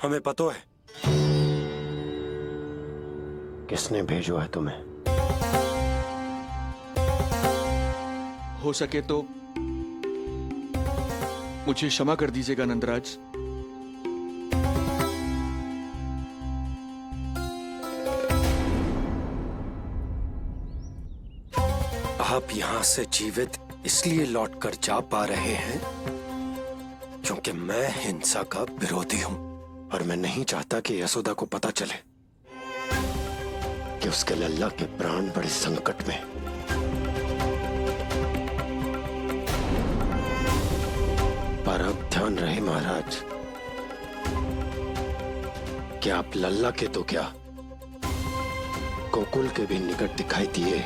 हमें पता है किसने भेजो है तुम्हें। हो सके तो मुझे क्षमा कर दीजिएगा नंदराज। आप यहां से जीवित इसलिए लौटकर जा पा रहे हैं क्योंकि मैं हिंसा का विरोधी हूं और मैं नहीं चाहता कि यशोदा को पता चले कि उसके लल्ला के प्राण बड़े संकट में। पर अब ध्यान रहे महाराज कि आप लल्ला के तो क्या गोकुल के भी निकट दिखाई दिए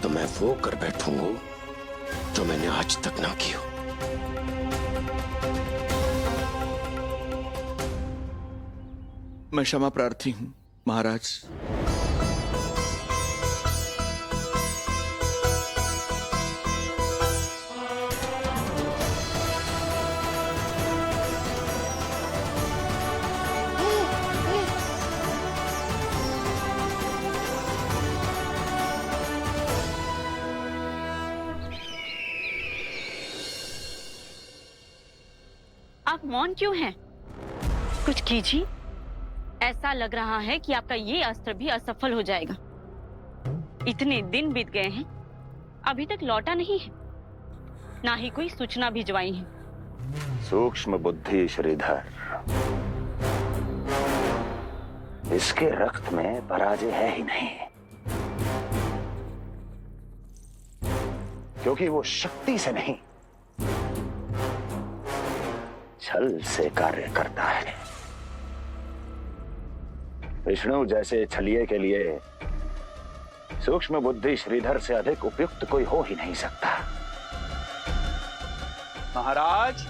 तो मैं वो कर बैठूंगा जो मैंने आज तक ना की हो। मैं क्षमा प्रार्थी हूं महाराज। आप मौन क्यों हैं? कुछ कीजिए। ऐसा लग रहा है कि आपका ये अस्त्र भी असफल हो जाएगा। इतने दिन बीत गए हैं, अभी तक लौटा नहीं है, ना ही कोई सूचना भिजवाई है। सूक्ष्म बुद्धि श्रीधर, इसके रक्त में पराजय है ही नहीं, क्योंकि वो शक्ति से नहीं छल से कार्य करता है। विष्णु जैसे छलिए के लिए सूक्ष्म बुद्धि श्रीधर से अधिक उपयुक्त कोई हो ही नहीं सकता। महाराज,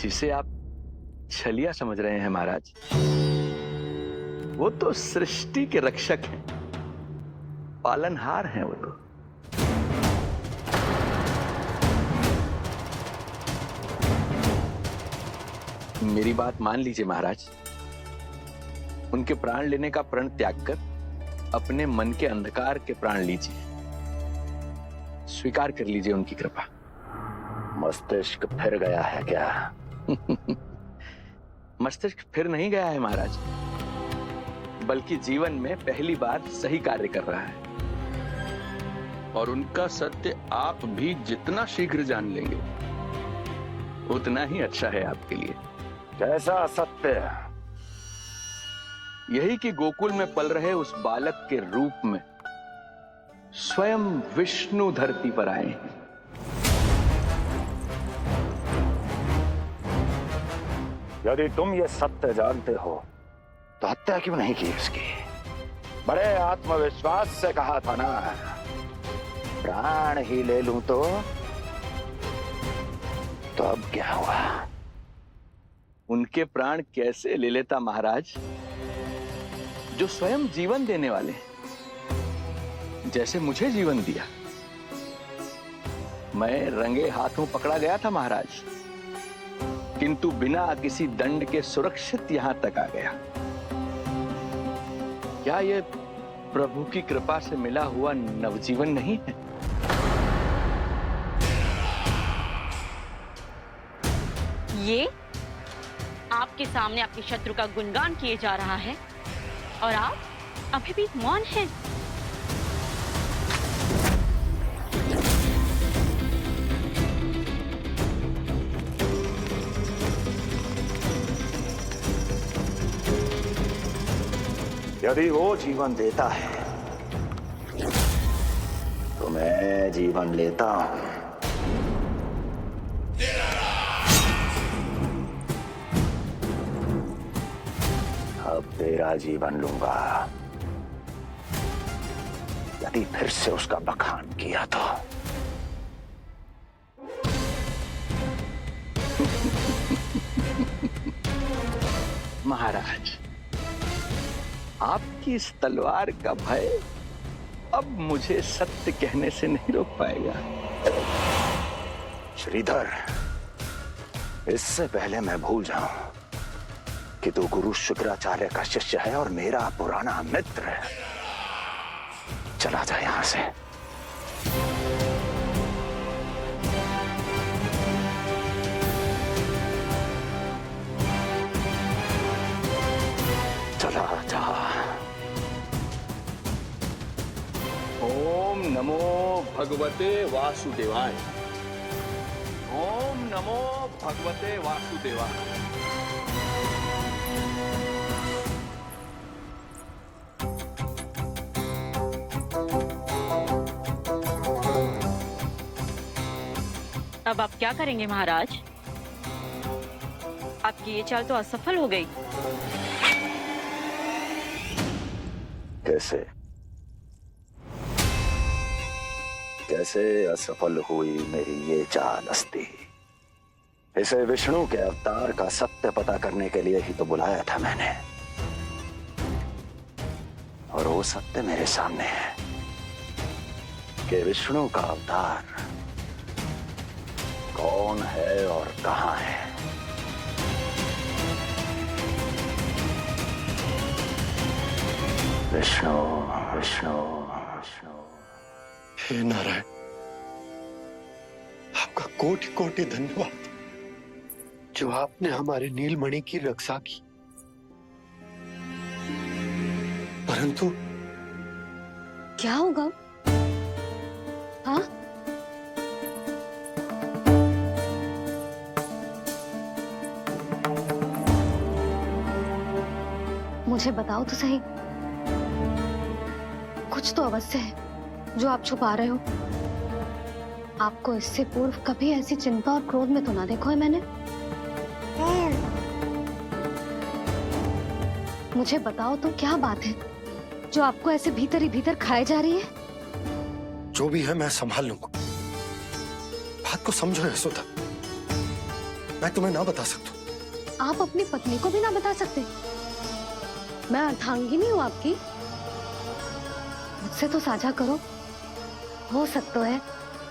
जिसे आप छलिया समझ रहे हैं महाराज, वो तो सृष्टि के रक्षक हैं, पालनहार हैं वो तो। मेरी बात मान लीजिए महाराज, उनके प्राण लेने का प्रण त्याग कर अपने मन के अंधकार के प्राण लीजिए, स्वीकार कर लीजिए उनकी कृपा। मस्तिष्क फिर गया है क्या? मस्तिष्क फिर नहीं गया है महाराज, बल्कि जीवन में पहली बार सही कार्य कर रहा है। और उनका सत्य आप भी जितना शीघ्र जान लेंगे उतना ही अच्छा है आपके लिए। कैसा सत्य? यही कि गोकुल में पल रहे उस बालक के रूप में स्वयं विष्णु धरती पर आए हैं। यदि तुम ये सत्य जानते हो तो हत्या क्यों नहीं की उसकी? बड़े आत्मविश्वास से कहा था ना, प्राण ही ले लूं तो अब क्या हुआ? उनके प्राण कैसे ले लेता महाराज, जो स्वयं जीवन देने वाले हैं, जैसे मुझे जीवन दिया। मैं रंगे हाथों पकड़ा गया था महाराज, किंतु बिना किसी दंड के सुरक्षित यहां तक आ गया। क्या यह प्रभु की कृपा से मिला हुआ नवजीवन नहीं है? ये आपके सामने आपके शत्रु का गुणगान किए जा रहा है और आप अभी भी मौन हैं। यदि वो जीवन देता है तो मैं जीवन लेता हूं। अब तेरा जीवन लूंगा यदि फिर से उसका बखान किया तो। महाराज, आपकी इस तलवार का भय अब मुझे सत्य कहने से नहीं रोक पाएगा। श्रीधर, इससे पहले मैं भूल जाऊं कि तू गुरु शुक्राचार्य का शिष्य है और मेरा पुराना मित्र है, चला जा यहां से। चला जा। ओम नमो भगवते वासुदेवाय। ओम नमो भगवते वासुदेवाय। अब आप क्या करेंगे महाराज? आपकी ये चाल तो असफल हो गई। कैसे कैसे असफल हुई मेरी ये चाल अस्ति? इसे विष्णु के अवतार का सत्य पता करने के लिए ही तो बुलाया था मैंने, और वो सत्य मेरे सामने है कि विष्णु का अवतार कौन है और कहां है। विष्णु विष्णु विष्णु। हे नारायण, आपका कोटि कोटि धन्यवाद जो आपने हमारे नीलमणि की रक्षा की। परंतु क्या होगा? हाँ, मुझे बताओ तो सही, कुछ तो अवश्य है जो आप छुपा रहे हो। आपको इससे पूर्व कभी ऐसी चिंता और क्रोध में तो ना देखो है मैंने। मुझे बताओ तो क्या बात है जो आपको ऐसे भीतर ही भीतर खाए जा रही है? जो भी है मैं संभाल लूंगा। बात को समझो यशोदा, मैं तुम्हें ना बता सकता। आप अपनी पत्नी को भी ना बता सकते? मैं अर्धांगिनी हूँ आपकी, मुझसे तो साझा करो। हो सकता है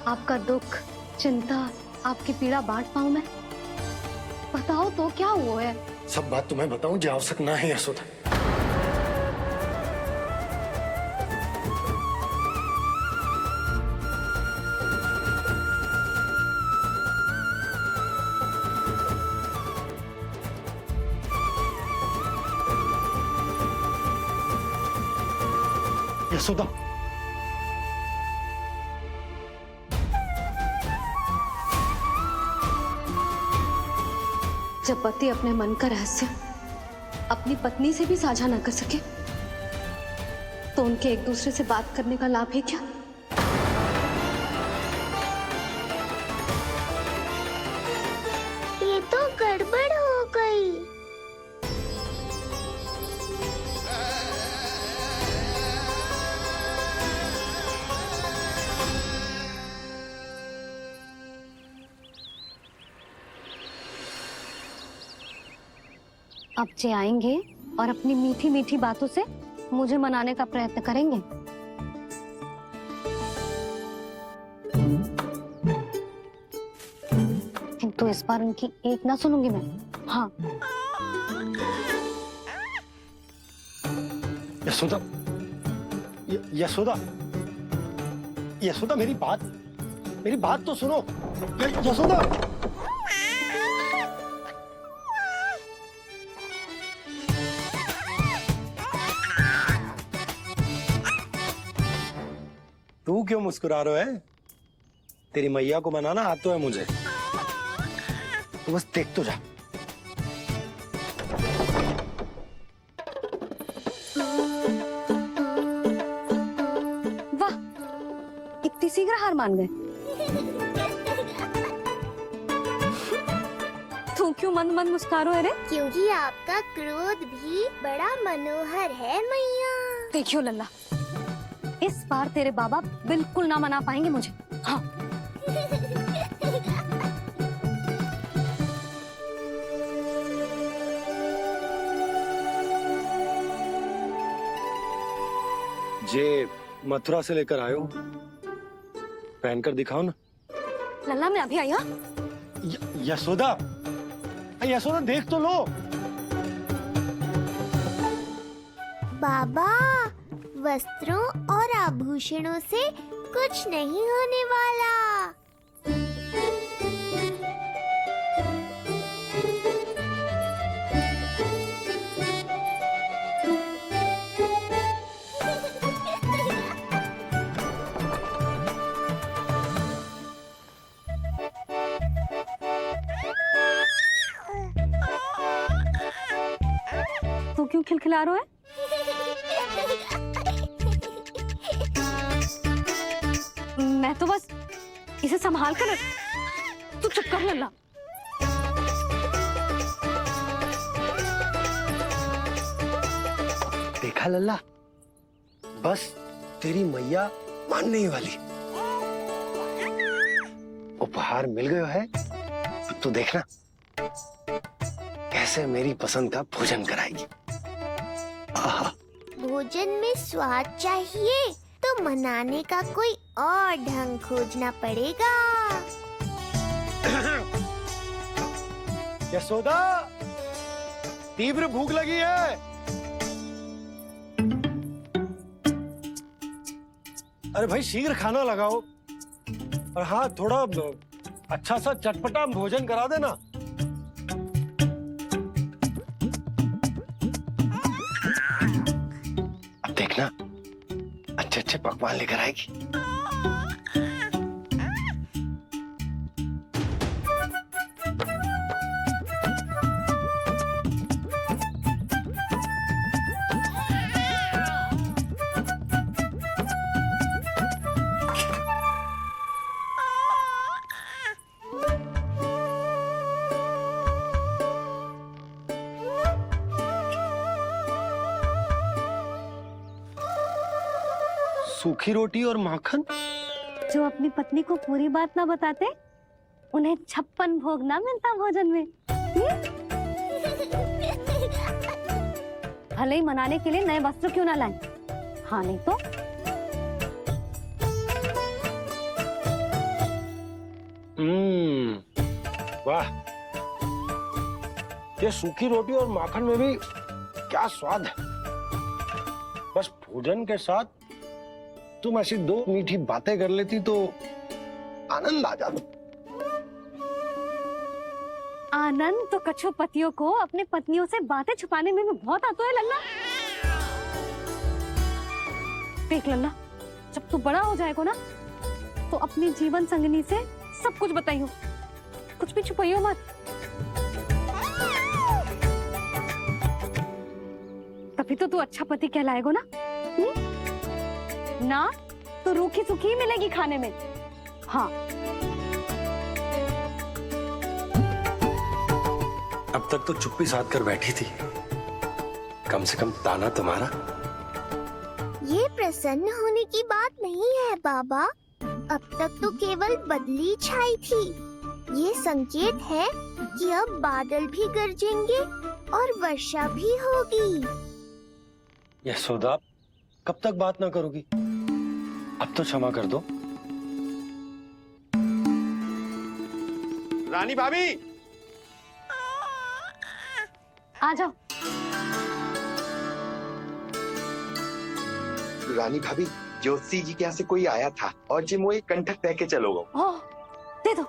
आपका दुख, चिंता, आपकी पीड़ा बांट पाऊं मैं। बताओ तो क्या हुआ है? सब बात तुम्हें बताऊं जो आवश्यक ना है यशोदा। यशोदा, जब पति अपने मन का रहस्य अपनी पत्नी से भी साझा न कर सके तो उनके एक दूसरे से बात करने का लाभ है क्या? ये तो गड़बड़ हो गई। अब जे आएंगे और अपनी मीठी मीठी बातों से मुझे मनाने का प्रयत्न करेंगे। किंतु इस बार उनकी एक ना सुनूंगी मैं। हाँ, यशोदा, यशोदा, यशोदा, मेरी बात तो सुनो। यशोदा, तू क्यों मुस्कुरा रहा है? तेरी मैया को मनाना आता है मुझे, तू बस देख तो जा। वाह, इतनी शीघ्र हार मान गए। तू क्यों मंद मंद मुस्कुरा रहे? क्योंकि आपका क्रोध भी बड़ा मनोहर है मैया। देखियो लल्ला, इस बार तेरे बाबा बिल्कुल ना मना पाएंगे मुझे। हाँ, ये मथुरा से लेकर आयो, पहनकर दिखाओ ना। लल्ला मैं अभी आई। हाँ यशोदा, यशोदा देख तो लो। बाबा, वस्त्रों और आभूषणों से कुछ नहीं होने वाला। तू क्यों खिलखिला रहा है? मैं तो बस इसे संभाल कर। तू चुप कर लल्ला। देखा लल्ला, बस तेरी मैया मानने ही वाली। उपहार मिल गया है, अब तू देखना कैसे मेरी पसंद का भोजन कराएगी। आहा। भोजन में स्वाद चाहिए तो मनाने का कोई और ढंग खोजना पड़ेगा। यशोदा, तीव्र भूख लगी है। अरे भाई शीघ्र खाना लगाओ, और हाँ थोड़ा अच्छा सा चटपटा भोजन करा देना। अब देखना अच्छे अच्छे पकवान लेकर आएगी। सूखी रोटी और माखन। जो अपनी पत्नी को पूरी बात ना बताते, उन्हें 56 भोग ना मिलता भोजन में। भले ही मनाने के लिए नए वस्त्र क्यों ना लाएं, हाँ नहीं तो वाह, ये सूखी रोटी और माखन में भी क्या स्वाद है। बस भोजन के साथ तुम ऐसी दो मीठी बातें कर लेती तो आनंद आ जाता। आनंद तो कछुआ पतियों को अपने पत्नियों से बातें छुपाने में भी बहुत आता है लल्ला। देख लल्ला, जब तू बड़ा हो जाएगा ना तो अपनी जीवन संगिनी से सब कुछ बताइयो, कुछ भी छुपाइयो मत। तभी तो तू अच्छा पति कहलाएगा ना। ना तो रूखी सूखी मिलेगी खाने में। हाँ अब तक तो चुप्पी साध कर बैठी थी, कम से कम ताना तुम्हारा। ये प्रसन्न होने की बात नहीं है बाबा, अब तक तो केवल बदली छाई थी। ये संकेत है कि अब बादल भी गरजेंगे और वर्षा भी होगी। यशोदा, कब तक बात ना करोगी? अब तो क्षमा कर दो। रानी भाभी, आ जाओ। रानी भाभी, ज्योति जी के यहाँ से कोई आया था और जी मुझे कंठक दे के चलो गो। ओह, दे दो।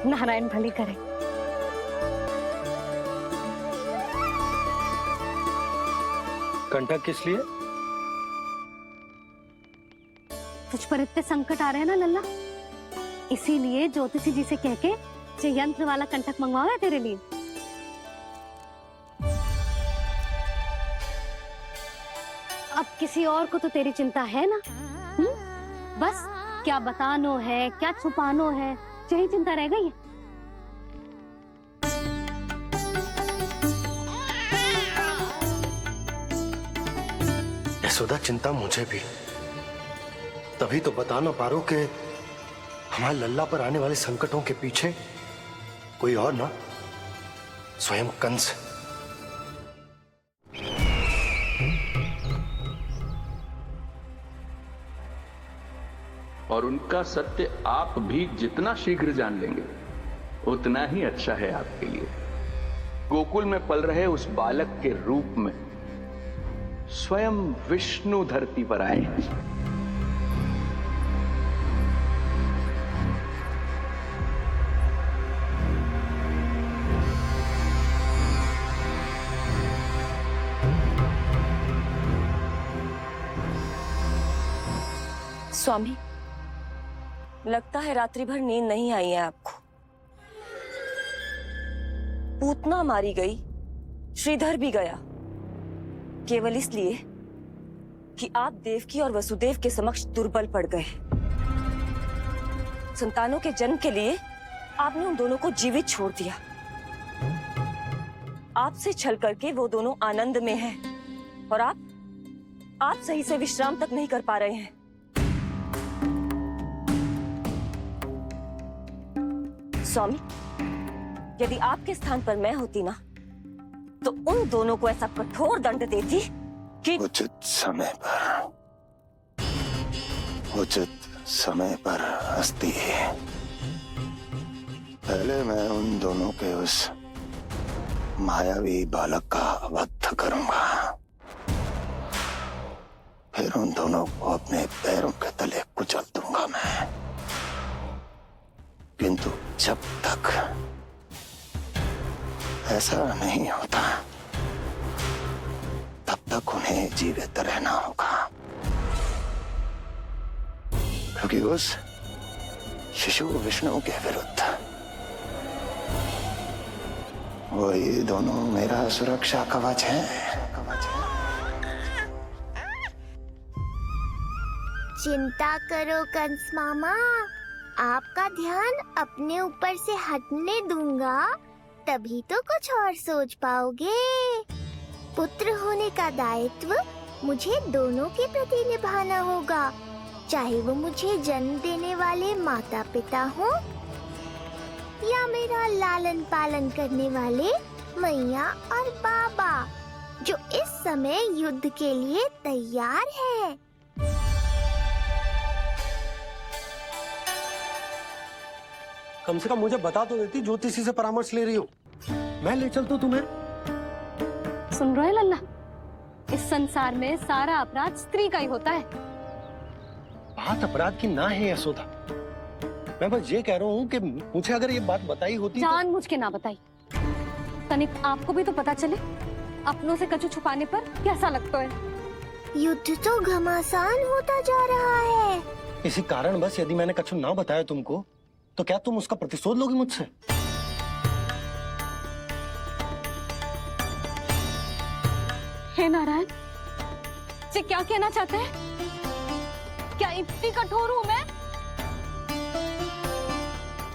नारायण भली करे। कंठक किस लिए? तुझ पर इतने संकट आ रहे हैं ना लल्ला, इसीलिए ज्योतिषी जी से कह के ये यंत्र वाला कंठक मंगवाया है तेरे लिए। अब किसी और को तो तेरी चिंता है ना? बस क्या बतानो है, क्या छुपानो है, यही चिंता रह गई है। यशोदा, चिंता मुझे भी। तभी तो बता ना पा रहा हूं कि हमारे लल्ला पर आने वाले संकटों के पीछे कोई और ना, स्वयं कंस। और उनका सत्य आप भी जितना शीघ्र जान लेंगे उतना ही अच्छा है आपके लिए। गोकुल में पल रहे उस बालक के रूप में स्वयं विष्णु धरती पर आए हैं। स्वामी, लगता है रात्रि भर नींद नहीं आई है आपको। पूतना मारी गई, श्रीधर भी गया, केवल इसलिए कि आप देवकी और वसुदेव के समक्ष दुर्बल पड़ गए। संतानों के जन्म के लिए आपने उन दोनों को जीवित छोड़ दिया। आपसे छल करके वो दोनों आनंद में हैं और आप सही से विश्राम तक नहीं कर पा रहे हैं। स्वामी, यदि आपके स्थान पर मैं होती ना, तो उन दोनों को ऐसा कठोर दंड देती कि उचित समय पर हस्ती। पहले मैं उन दोनों के उस मायावी बालक का वध करूंगा, फिर उन दोनों को अपने पैरों के तले कुचल दूंगा मैं। किंतु जब तक ऐसा नहीं होता तब तक उन्हें जीवित रहना होगा, क्योंकि उस शिशु विष्णु के विरुद्ध वही दोनों मेरा सुरक्षा कवच है। चिंता करो कंस मामा, आपका ध्यान अपने ऊपर से हटने दूंगा, तभी तो कुछ और सोच पाओगे। पुत्र होने का दायित्व मुझे दोनों के प्रति निभाना होगा, चाहे वो मुझे जन्म देने वाले माता पिता हो या मेरा लालन पालन करने वाले मैया और बाबा, जो इस समय युद्ध के लिए तैयार है। कम से कम मुझे बता तो देती ज्योतिषी से परामर्श ले रही हो, मैं ले चलता तुम्हें। सुन रहे लल्ला, इस संसार में सारा अपराध स्त्री का ही होता है। बात अपराध की ना है यशोदा, मैं बस ये कह रहा हूँ कि मुझे अगर ये बात बताई होती जान मुझ के ना बताई, तनिक आपको भी तो पता चले अपनों से कछु छुपाने पर कैसा लगता है। युद्ध तो घमासान होता जा रहा है। इसी कारण बस यदि मैंने कछु ना बताया तुमको, तो क्या तुम उसका प्रतिशोध लोगी मुझसे? हे नारायण, ये क्या कहना चाहते हैं? क्या इतनी कठोर हूं मैं?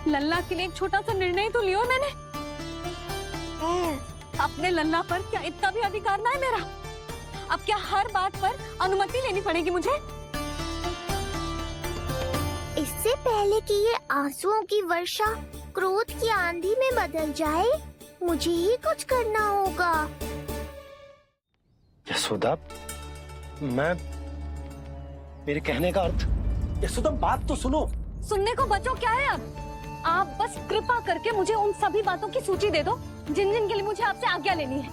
लल्ला के लिए एक छोटा सा निर्णय तो लियो मैंने। अपने लल्ला पर क्या इतना भी अधिकार ना है मेरा? अब क्या हर बात पर अनुमति लेनी पड़ेगी मुझे? इससे पहले कि ये आंसुओं की वर्षा क्रोध की आंधी में बदल जाए, मुझे ही कुछ करना होगा। यशोदा, मेरे कहने का अर्थ, यशोदा बात तो सुनो। सुनने को बचो क्या है अब? आप बस कृपा करके मुझे उन सभी बातों की सूची दे दो जिन जिन के लिए मुझे आपसे आज्ञा लेनी है।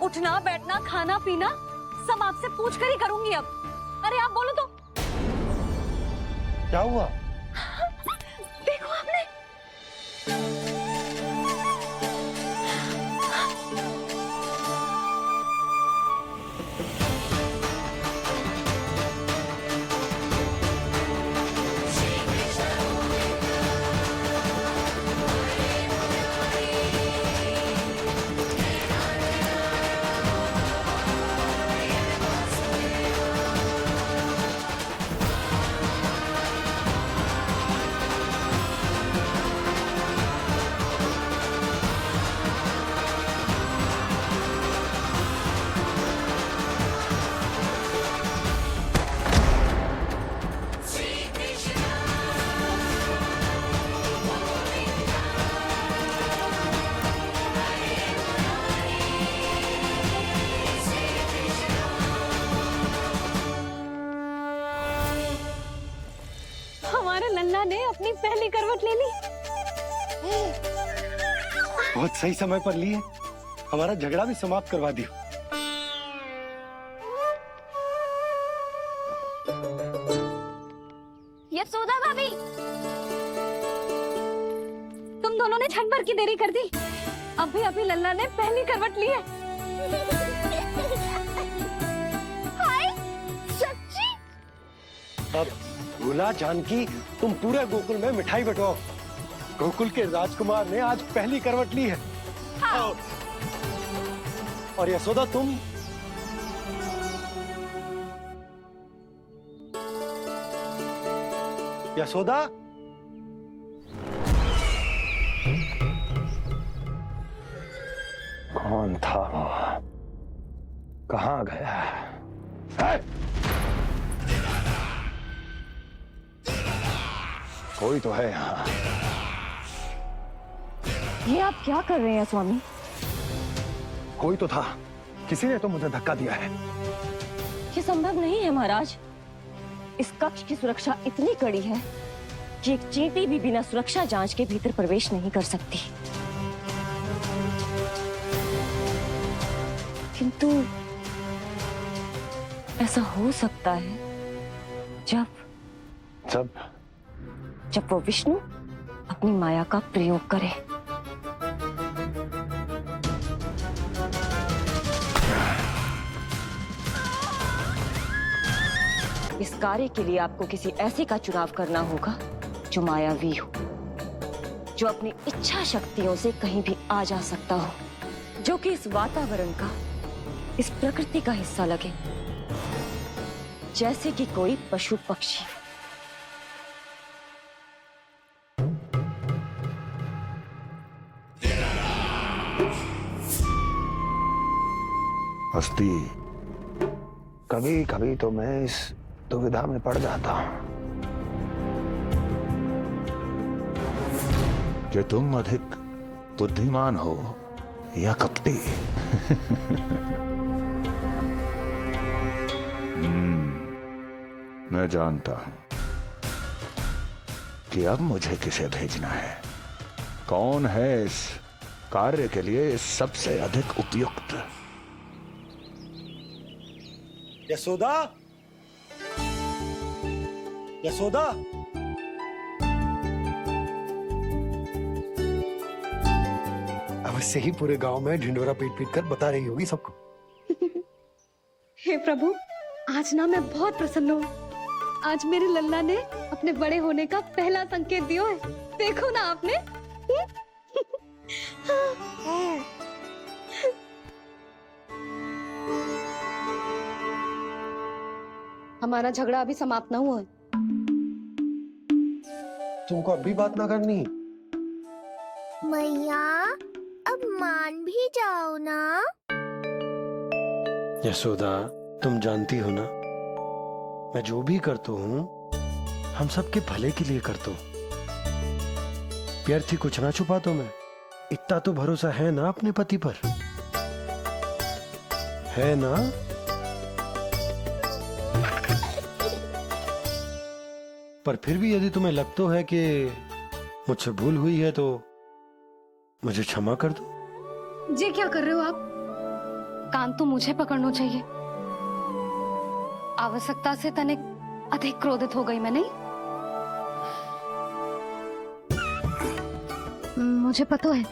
उठना बैठना खाना पीना सब आपसे पूछ कर ही करूंगी अब। अरे आप बोलो तो। क्या हुआ? देखो आपने। हमारे लल्ला ने अपनी पहली करवट ले ली। बहुत सही समय पर ली है, हमारा झगड़ा भी समाप्त करवा दियो। यशोदा भाभी, तुम दोनों ने क्षण भर की देरी कर दी। अभी लल्ला ने पहली करवट ली है। हाय, सच्ची? अब भूला जानकी, तुम पूरे गोकुल में मिठाई बंटवाओ। गोकुल के राजकुमार ने आज पहली करवट ली है। हाँ। और यशोदा तुम यशोदा, कौन था वो? कहाँ गया है? कोई तो है यहाँ। ये आप क्या कर रहे हैं स्वामी? कोई तो था, किसी ने तो मुझे धक्का दिया है। ये संभव नहीं है महाराज। इस कक्ष की सुरक्षा इतनी कड़ी है कि एक चींटी भी बिना सुरक्षा जांच के भीतर प्रवेश नहीं कर सकती। किंतु ऐसा हो सकता है जब वो विष्णु अपनी माया का प्रयोग करे। इस कार्य के लिए आपको किसी ऐसे का चुनाव करना होगा जो मायावी हो, जो अपनी इच्छा शक्तियों से कहीं भी आ जा सकता हो, जो कि इस वातावरण का, इस प्रकृति का हिस्सा लगे, जैसे कि कोई पशु पक्षी। हस्ती, कभी कभी तो मैं इस दुविधा में पड़ जाता हूं कि तुम अधिक बुद्धिमान हो या कपटी। मैं जानता हूं कि अब मुझे किसे भेजना है, कौन है इस कार्य के लिए सबसे अधिक उपयुक्त। यशोदा, यशोदा, अवश्य ही पूरे गांव में ढिंडोरा पीट पीट कर बता रही होगी सबको। हे प्रभु, आज ना मैं बहुत प्रसन्न हूँ। आज मेरे लल्ला ने अपने बड़े होने का पहला संकेत दिया है। देखो ना आपने। हमारा झगड़ा अभी समाप्त ना हुआ है। तुमको अब भी बात ना करनी? मैया, अब मान भी जाओ ना। यशोदा, तुम जानती हो ना, मैं जो भी करता हूँ हम सबके भले के लिए करता हूँ। व्यर्थ ही कुछ ना छुपाता मैं। इतना तो भरोसा है ना अपने पति पर, है ना? पर फिर भी यदि तुम्हें लगता है कि मुझसे भूल हुई है तो मुझे क्षमा कर दो। ये क्या कर रहे हो आप? कान तो मुझे पकड़ना चाहिए। आवश्यकता से तनिक अधिक क्रोधित हो गई मैं, नहीं? मुझे पता है,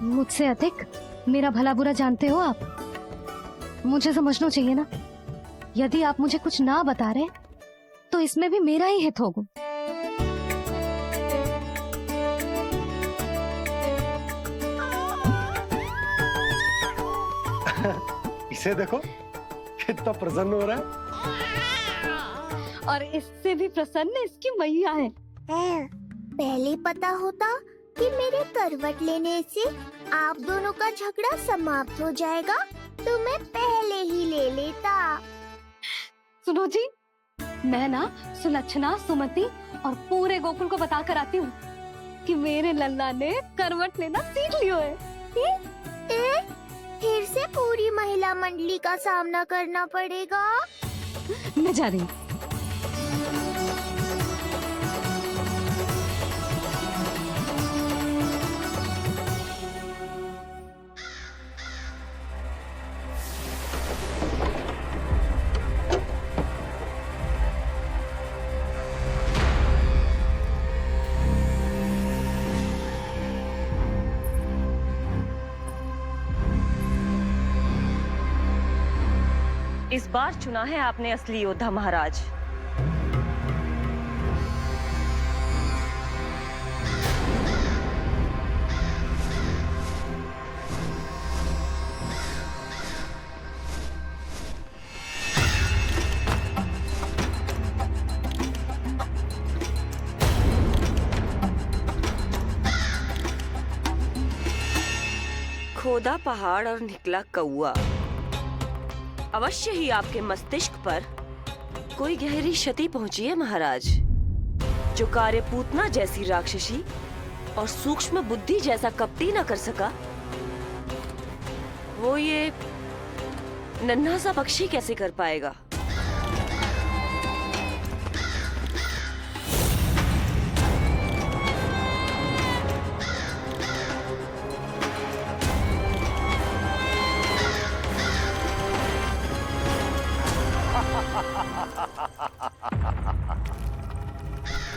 मुझसे अधिक मेरा भला बुरा जानते हो आप। मुझे समझना चाहिए ना, यदि आप मुझे कुछ ना बता रहे तो इसमें भी मेरा ही हित होगा। इसे देखो कितना प्रसन्न हो रहा है। और इससे भी प्रसन्न इसकी मैया है। पहले पता होता कि मेरे करवट लेने से आप दोनों का झगड़ा समाप्त हो जाएगा तो मैं पहले ही ले लेता। सुनो जी, मैं ना सुलक्षणा, सुमति और पूरे गोकुल को बता कर आती हूँ कि मेरे लल्ला ने करवट लेना सीख लियो है। फिर से पूरी महिला मंडली का सामना करना पड़ेगा। मैं जा रही हूँ। इस बार चुना है आपने असली योद्धा महाराज। खोदा पहाड़ और निकला कौआ। अवश्य ही आपके मस्तिष्क पर कोई गहरी क्षति पहुंची है महाराज, जो कार्य पूतना जैसी राक्षसी और सूक्ष्म बुद्धि जैसा कपटी न कर सका, वो ये नन्हा सा पक्षी कैसे कर पाएगा।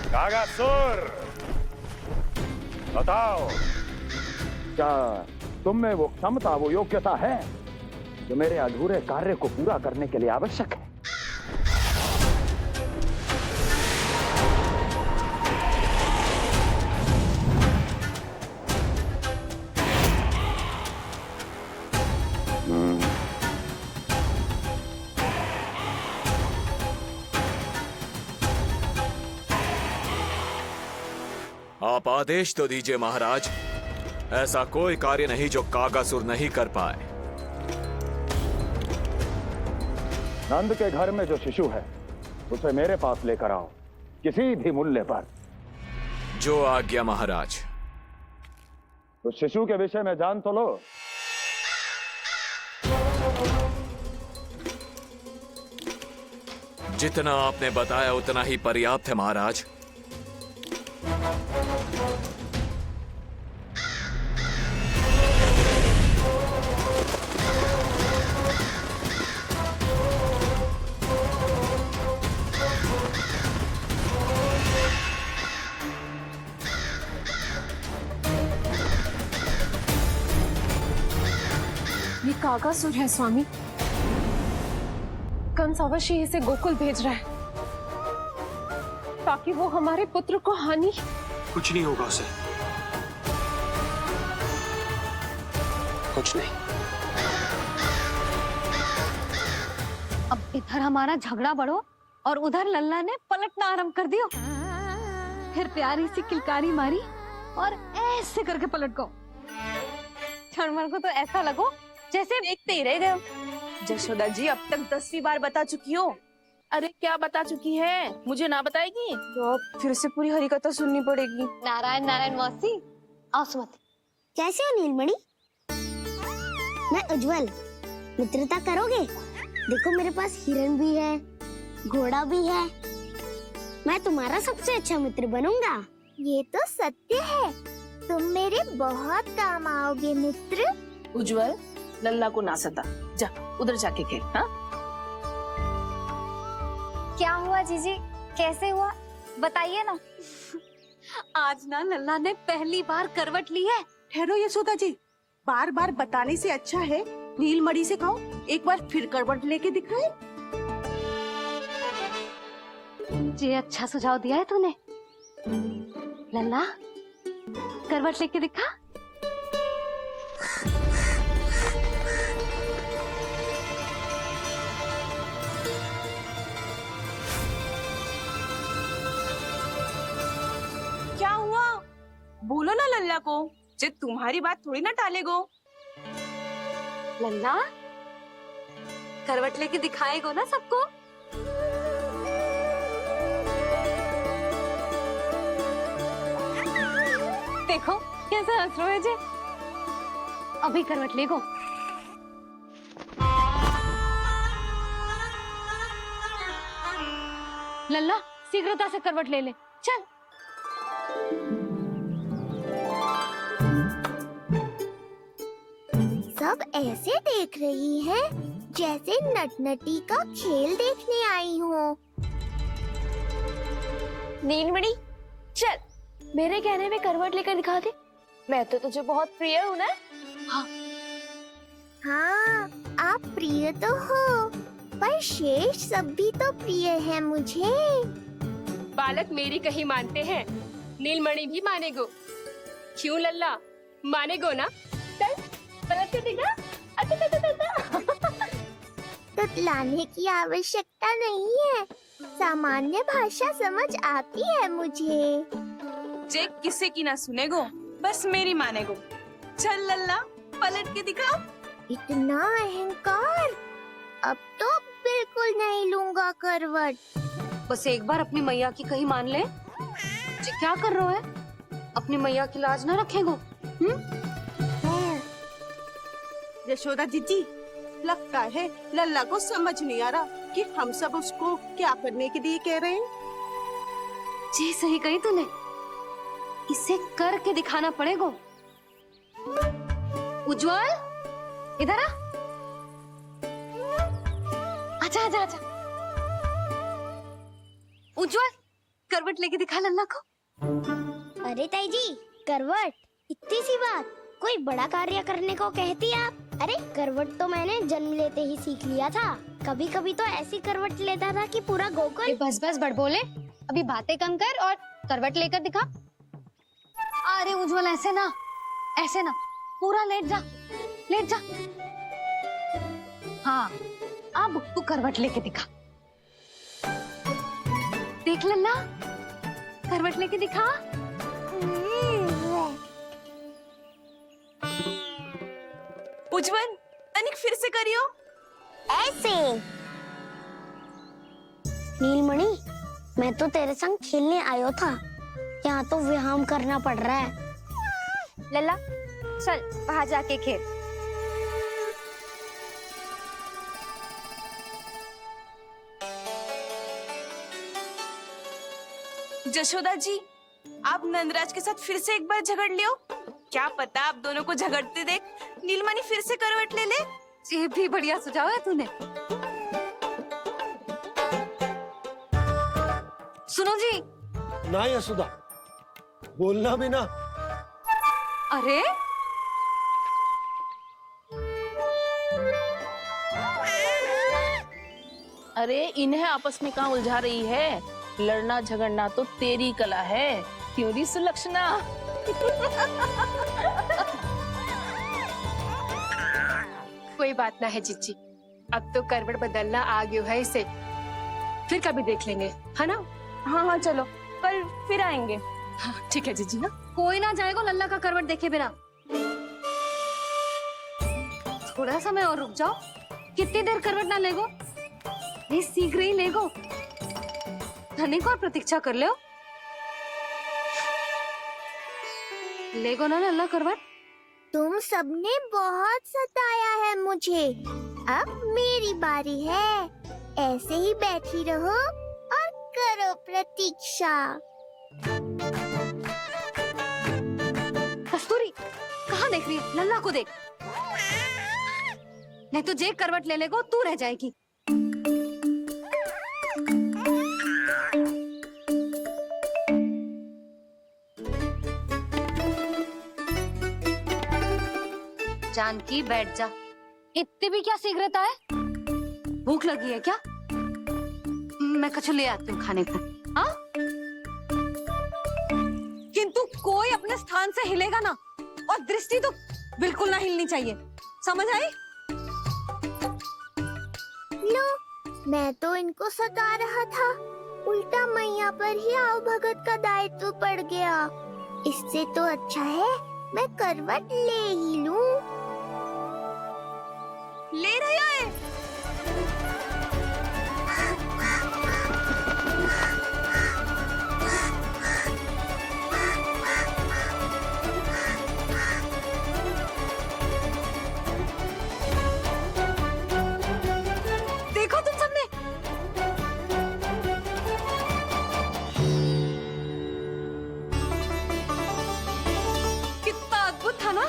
कागासुर, बताओ, क्या तुम में वो क्षमता, वो योग्यता है जो मेरे अधूरे कार्य को पूरा करने के लिए आवश्यक है? आप आदेश तो दीजिए महाराज। ऐसा कोई कार्य नहीं जो कागासुर नहीं कर पाए। नंद के घर में जो शिशु है उसे मेरे पास लेकर आओ, किसी भी मूल्य पर। जो आज्ञा महाराज। तो शिशु के विषय में जान तो लो। जितना आपने बताया उतना ही पर्याप्त है महाराज। ये कागासुर है स्वामी। कंस अवश्य इसे गोकुल भेज रहा है ताकि वो हमारे पुत्र को हानि। कुछ नहीं होगा उसे, कुछ नहीं। अब इधर हमारा झगड़ा बढ़ो और उधर लल्ला ने पलटना आरंभ कर दियो। फिर प्यारी सी किलकारी मारी और ऐसे करके पलट गो। क्षणभर को तो ऐसा लगो जैसे देखते ही रह गए। जशोदा जी अब तक 10वीं बार बता चुकी हो। अरे क्या बता चुकी है, मुझे ना बताएगी तो अब फिर से पूरी हरी कथा सुननी पड़ेगी। नारायण नारायण मौसी, आओ सुमति। कैसे हो नीलमणि? मैं उज्जवल, मित्रता करोगे? देखो मेरे पास हिरन भी है, घोड़ा भी है। मैं तुम्हारा सबसे अच्छा मित्र बनूंगा। ये तो सत्य है, तुम मेरे बहुत काम आओगे मित्र। उज्जवल, लल्ला को ना सता, जा उधर जाके खेल। हाँ, क्या हुआ जीजी, कैसे हुआ बताइए ना। आज ना लल्ला ने पहली बार करवट ली है। ठहरो यशोदा जी, बार बार बताने से अच्छा है नीलमणि से कहो एक बार फिर करवट लेके दिखाए। ये अच्छा सुझाव दिया है तूने। लल्ला करवट लेके दिखा। क्या हुआ? बोलो ना लल्ला को, जे तुम्हारी बात थोड़ी ना टालेगो। लल्ला करवट लेके दिखाएगो ना सबको। देखो कैसा हंस रहे जे। अभी करवट लेगो। लल्ला शीघ्रता से करवट ले ले, चल। सब ऐसे देख रही है जैसे नटनटी का खेल देखने आई हो। नीलमणि चल, मेरे कहने में करवट लेकर दिखा दे। मैं तो तुझे बहुत प्रिय हूँ ना। हाँ, आप प्रिय तो हो, पर शेष सब भी तो प्रिय है मुझे। बालक मेरी कहीं मानते हैं, नीलमणि भी मानेगो। क्यों लल्ला, मानेगो ना? चल पलट के दिखा। तुतलाने की आवश्यकता नहीं है, सामान्य भाषा समझ आती है मुझे। जे किसी की ना सुनेगो, बस मेरी मानेगो। चल लल्ला पलट के दिखा। इतना अहंकार, अब तो बिल्कुल नहीं लूंगा करवट। बस एक बार अपनी मैया की कहीं मान ले। जी क्या कर रहे हो है? अपनी मैया की लाज ना रखेगो? यशोदा जीजी, लगता है लल्ला को समझ नहीं आ रहा कि हम सब उसको क्या करने के लिए कह रहे हैं। जी सही कही तूने, इसे करके दिखाना पड़ेगा। उज्जवल इधर आ, आजा आजा आजा। उज्जवल करवट लेके दिखा लल्ला को। अरे ताई जी, करवट इतनी सी बात, कोई बड़ा कार्य करने को कहती आप? अरे करवट तो मैंने जन्म लेते ही सीख लिया था। कभी कभी तो ऐसी करवट लेता था कि पूरा गोकुल। बस बस बड़ बोले, अभी बातें कम कर और करवट लेकर दिखा। अरे उज्जवल ऐसे ना, ऐसे ना, पूरा लेट जा, लेट जा। हाँ अब तू करवट लेके दिखा। देख लल्ला, करवट लेके दिखा। उज्जवल तनिक फिर से करियो। ऐसे। नीलमणि, मैं तो तेरे संग खेलने आयो था, यहाँ तो व्यायाम करना पड़ रहा है। लल्ला चल वहां जाके खेल। जशोदा जी, आप नंदराज के साथ फिर से एक बार झगड़ लियो। क्या पता आप दोनों को झगड़ते देख नीलमणि फिर से करवट ले ले। ये भी बढ़िया सुझाव है तूने। सुनो जी। ना यशोदा, बोलना भी ना। अरे अरे इन्हें आपस में कहाँ उलझा रही है? लड़ना झगड़ना तो तेरी कला है, क्यों री सुलक्षणा? कोई बात ना है जीजी, अब तो करवट बदलना आ गयो है इसे, फिर कभी देख लेंगे, है ना? हाँ हाँ चलो, कल फिर आएंगे। हाँ ठीक है जीजी ना। कोई ना जाएगा लल्ला का करवट देखे बिना। थोड़ा समय और रुक जाओ। कितनी देर करवट ना लेगो? ये सीख रही लेगो। धनिक और प्रतीक्षा कर ले। लेगो ना लल्ला करवट। तुम सबने बहुत सताया है मुझे, अब मेरी बारी है। ऐसे ही बैठी रहो और करो प्रतीक्षा। कस्तूरी कहाँ देख रही है? लल्ला को देख, नहीं तो जे करवट ले लेगो तू रह जाएगी। जानकी बैठ जा। इतनी भी क्या शीघ्रता है? भूख लगी है क्या? मैं कछु ले आती हूँ खाने को। हाँ? किंतु कोई अपने स्थान से हिलेगा ना, और दृष्टि तो बिल्कुल ना हिलनी चाहिए, समझ आई? लो, मैं तो इनको सता रहा था, उल्टा मैया पर ही आओ भगत का दायित्व पड़ गया। इससे तो अच्छा है मैं करवट ले ही लूं। ले रही है। देखो तुम सबने, कितना अद्भुत था ना?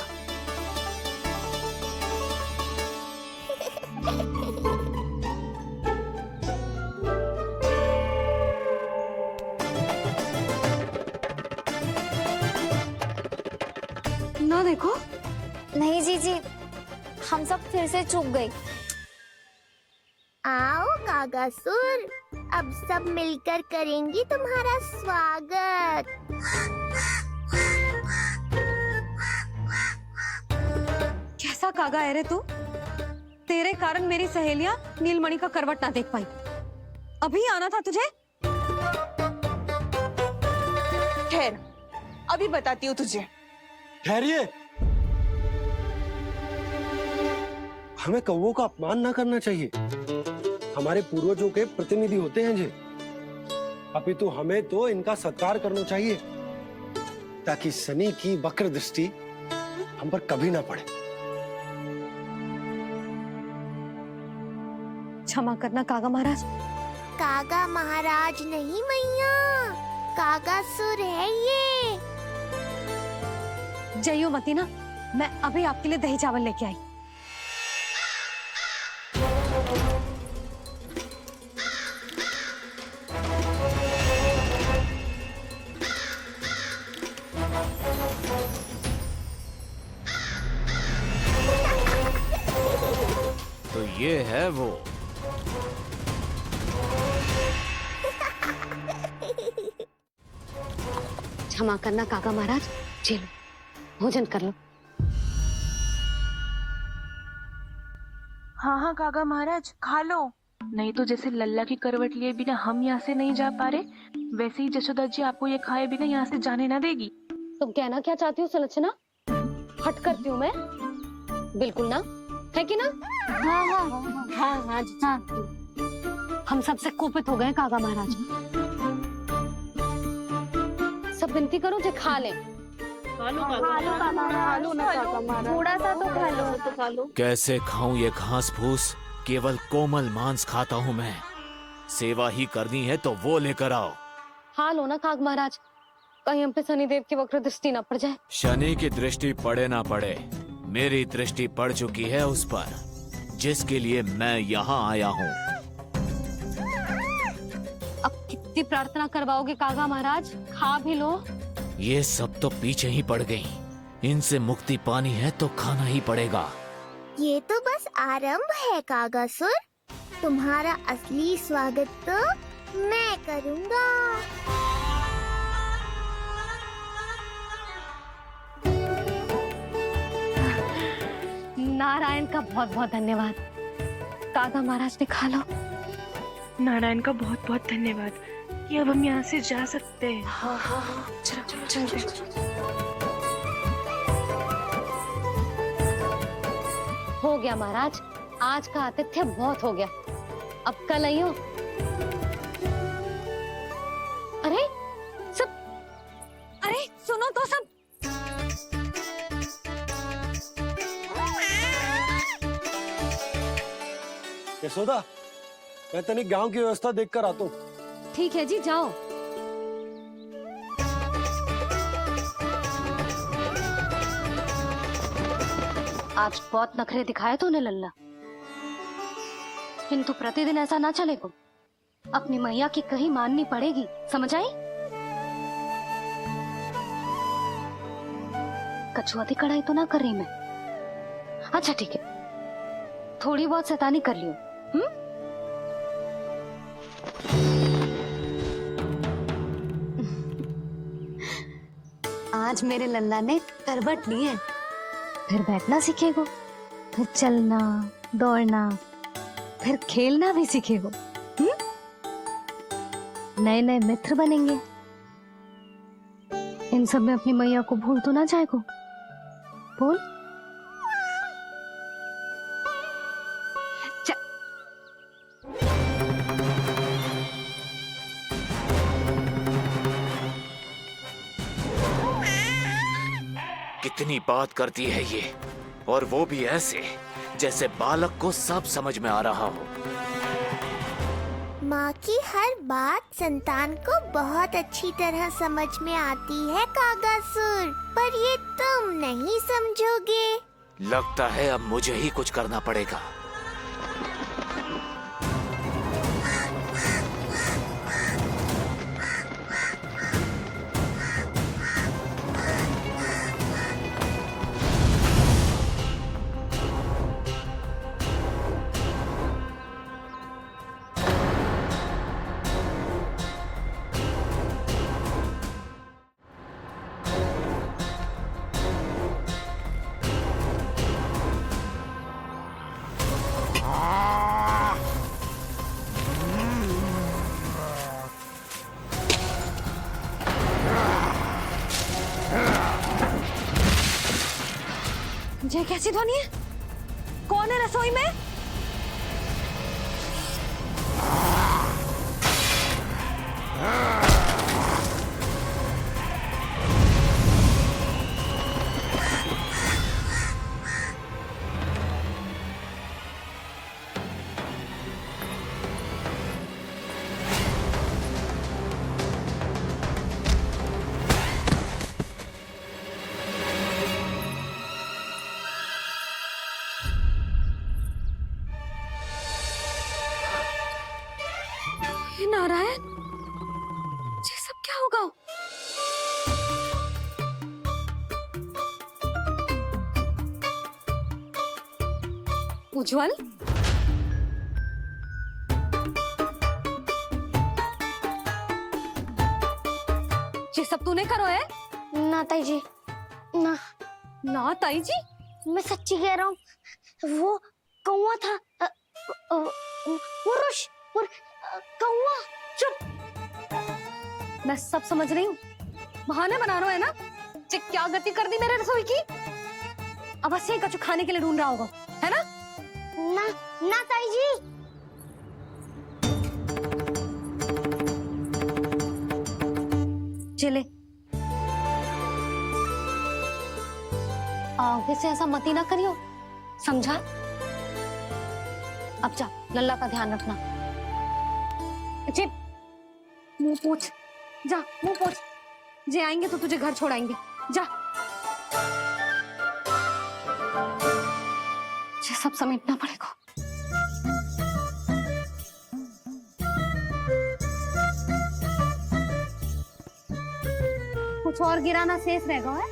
ना देखो। नहीं जीजी, हम सब फिर से चूक गए। आओ कागासुर, अब सब मिलकर करेंगी तुम्हारा स्वागत। कैसा कागा है रे तू? तेरे कारण मेरी सहेलियां नीलमणि का करवट ना देख पाई। अभी आना था तुझे। ठहर, अभी बताती हूँ तुझे। ठहरिए, हमें कौवों का अपमान ना करना चाहिए। हमारे पूर्वजों के प्रतिनिधि होते हैं जी। अपितु हमें तो इनका सत्कार करना चाहिए ताकि शनि की वक्र दृष्टि हम पर कभी ना पड़े। क्षमा करना कागा महाराज। कागा महाराज नहीं मैया, कागासुर है ये। जइयो मती ना, मैं अभी आपके लिए दही चावल लेके आई। तो ये है वो। क्षमा करना कागा महाराज, जी लो, भोजन कर लो। हाँ हाँ काका महाराज, खा लो। नहीं तो जैसे लल्ला की करवट लिए बिना हम यहाँ से नहीं जा पा रहे, वैसे ही जशोदा जी आपको ये खाए बिना यहाँ से जाने ना देगी। तुम कहना क्या चाहती हो सुलक्षणा? हट करती हूँ मैं? बिल्कुल ना, है कि ना? हाँ हाँ हाँ हाँ हाँ। हम सबसे कोपित हो गए कागा महाराज। सब विनती करो जो खा ले। थोड़ा सा तो खा लो। कैसे खाऊं ये घास फूस? केवल कोमल मांस खाता हूं मैं। सेवा ही करनी है तो वो लेकर आओ। खा लो ना काग महाराज, कहीं हम पे शनिदेव की वक्र दृष्टि ना पड़ जाए। शनि की दृष्टि पड़े ना पड़े, मेरी दृष्टि पड़ चुकी है उस पर, जिसके लिए मैं यहाँ आया हूँ। अब कितनी प्रार्थना करवाओगे कागा महाराज? खा भी लो। ये सब तो पीछे ही पड़ गई, इनसे मुक्ति पानी है तो खाना ही पड़ेगा। ये तो बस आरंभ है कागासुर, तुम्हारा असली स्वागत तो मैं करूँगा। नारायण का बहुत बहुत धन्यवाद। कागा महाराज ने खा लो। नारायण का बहुत बहुत धन्यवाद कि अब हम यहाँ से जा सकते हैं। चलो चलो चलो। हो गया महाराज, आज का आतिथ्य बहुत हो गया, अब कल आइयो। अरे सब, अरे सुनो तो सब। यशोदा, मैं तनिक गांव की व्यवस्था देखकर आता हूँ। ठीक है जी, जाओ। आज बहुत नखरे दिखाए तूने लल्ला, किंतु प्रतिदिन ऐसा ना चलेगा। अपनी मैया की कहीं माननी पड़ेगी, समझ आई? कछुआती कढ़ाई तो ना कर रही मैं। अच्छा ठीक है, थोड़ी बहुत शैतानी कर लियो। आज मेरे लल्ला ने करवट ली है, फिर बैठना सीखेगो, फिर चलना दौड़ना, फिर खेलना भी सीखेगो। नए नए मित्र बनेंगे। इन सब में अपनी मैया को भूल तो ना जाएगो। बोल। कितनी बात करती है ये, और वो भी ऐसे जैसे बालक को सब समझ में आ रहा हो। माँ की हर बात संतान को बहुत अच्छी तरह समझ में आती है कागासुर, पर ये तुम नहीं समझोगे। लगता है अब मुझे ही कुछ करना पड़ेगा। ये कैसी ध्वनि है? कौन है रसोई में? नारायण, ये सब क्या होगा? उज्जवल, ये सब तूने करो है? ना ताई जी, ना ना ताई जी, मैं सच्ची कह रहा हूँ। वो कौवा था, पुरुष कौवा। चुप! मैं सब समझ रही हूँ, बहाने बना रहा है ना? ये क्या गति कर दी मेरे रसोई की? अब बस यही कछु खाने के लिए ढूंढ रहा होगा, है ना? ना ना ताई जी, चले आगे से ऐसा मत ही ना करियो, समझा? अब जा, लल्ला का ध्यान रखना। जी, मुंह पोछ, जा मुंह पोछ। जे आएंगे तो तुझे घर छोड़ाएंगे, जा। ये सब समेटना पड़ेगा। कुछ और गिराना शेष रहेगा है?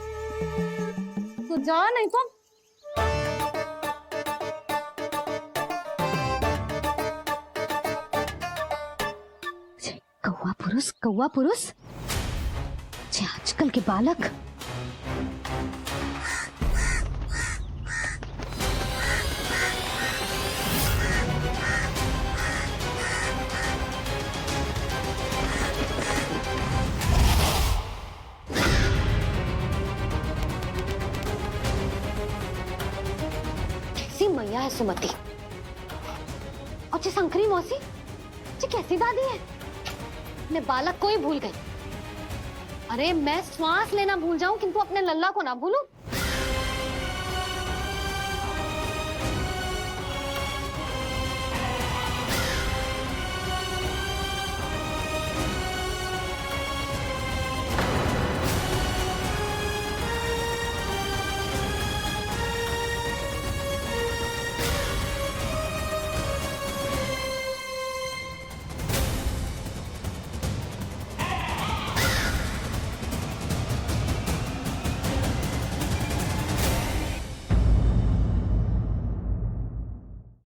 तो जा, नहीं तो कौवा पुरुष जे आजकल के बालक। कैसी मैया है सुमति, और ये शंकरी मौसी, ये कैसी दादी है? मैं बालक को ही भूल गई। अरे मैं श्वास लेना भूल जाऊं किंतु अपने लल्ला को ना भूलूं।